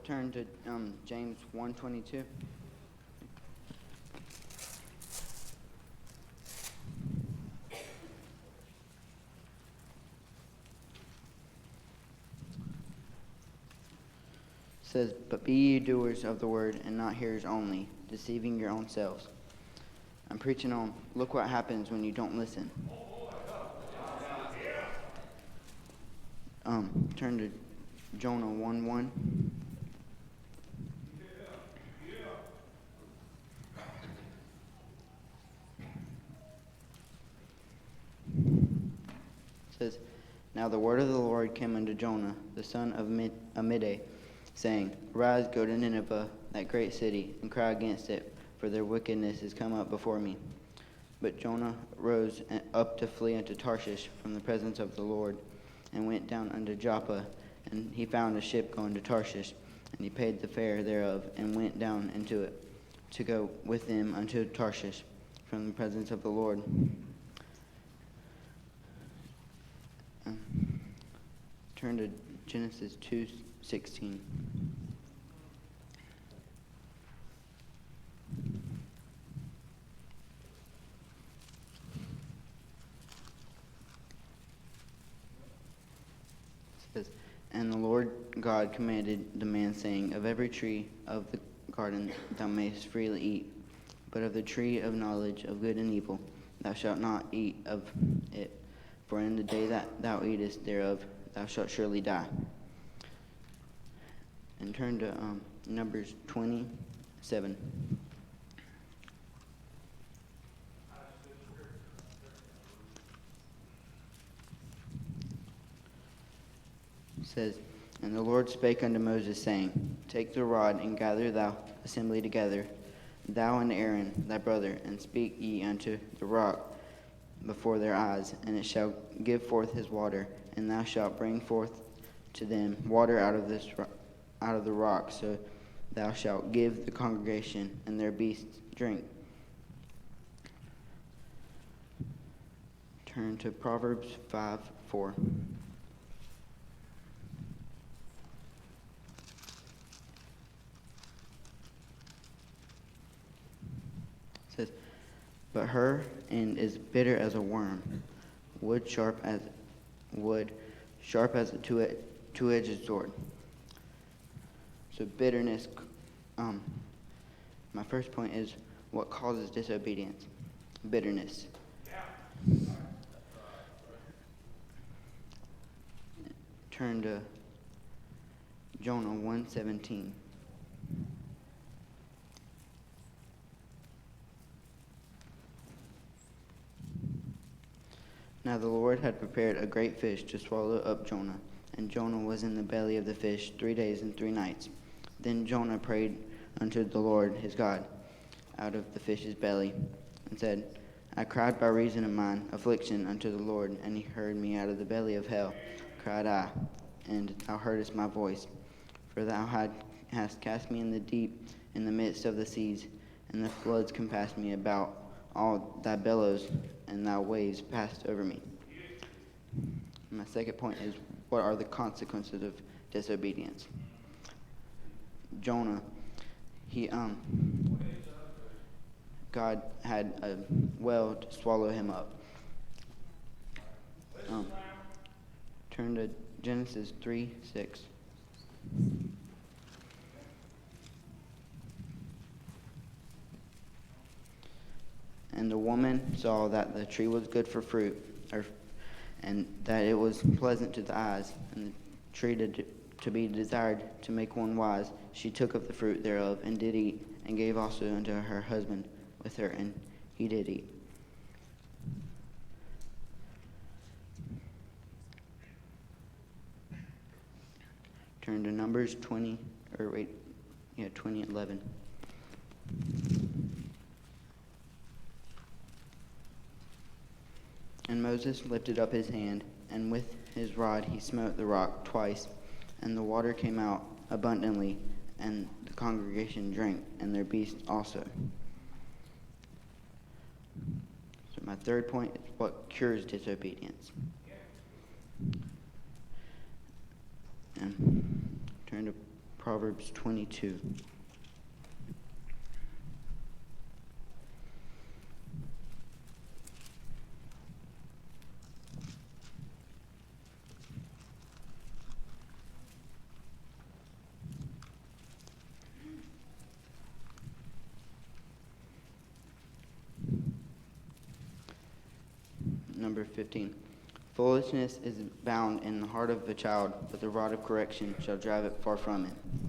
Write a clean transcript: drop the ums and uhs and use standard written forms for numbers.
turn to James 1:22. Says, "But be ye doers of the word, and not hearers only, deceiving your own selves." I'm preaching on, look what happens when you don't listen. Turn to Jonah 1:1. It says, "Now the word of the Lord came unto Jonah, the son of Amittai, saying, Arise, go to Nineveh, that great city, and cry against it, for their wickedness is come up before me. But Jonah rose up to flee unto Tarshish from the presence of the Lord, and went down unto Joppa, and he found a ship going to Tarshish, and he paid the fare thereof, and went down into it, to go with them unto Tarshish from the presence of the Lord." Turn to Genesis 2:16. It says, "And the Lord God commanded the man, saying, Of every tree of the garden thou mayest freely eat, but of the tree of knowledge of good and evil thou shalt not eat of it, for in the day that thou eatest thereof thou shalt surely die." And turn to Numbers 27. It says, "And the Lord spake unto Moses, saying, Take the rod, and gather thou assembly together, thou and Aaron thy brother, and speak ye unto the rock before their eyes, and it shall give forth his water, and thou shalt bring forth to them water out of the rock, so thou shalt give the congregation and their beasts drink." Turn to Proverbs 5:4. It says, "But her end is bitter as a worm, wood sharp as a two-edged sword." So bitterness. My first point is what causes disobedience. Bitterness. Turn to Jonah 1:17. "Now the Lord had prepared a great fish to swallow up Jonah, and Jonah was in the belly of the fish 3 days and 3 nights. Then Jonah prayed unto the Lord his God out of the fish's belly, and said, I cried by reason of mine affliction unto the Lord, and he heard me out of the belly of hell, cried I, and thou heardest my voice. For thou hast cast me in the deep, in the midst of the seas, and the floods compassed me about. All thy billows and thy waves passed over me." My second point is, what are the consequences of disobedience? Jonah, God had a well to swallow him up. Turn to Genesis 3:6. "And the woman saw that the tree was good for fruit, and that it was pleasant to the eyes, and the tree to be desired to make one wise. She took of the fruit thereof, and did eat, and gave also unto her husband with her, and he did eat." Turn to Numbers 20:11. "And Moses lifted up his hand, and with his rod he smote the rock twice, and the water came out abundantly, and the congregation drank, and their beasts also." So my third point is what cures disobedience. And turn to Proverbs 22. Number 15. Foolishness is bound in the heart of a child, but the rod of correction shall drive it far from it.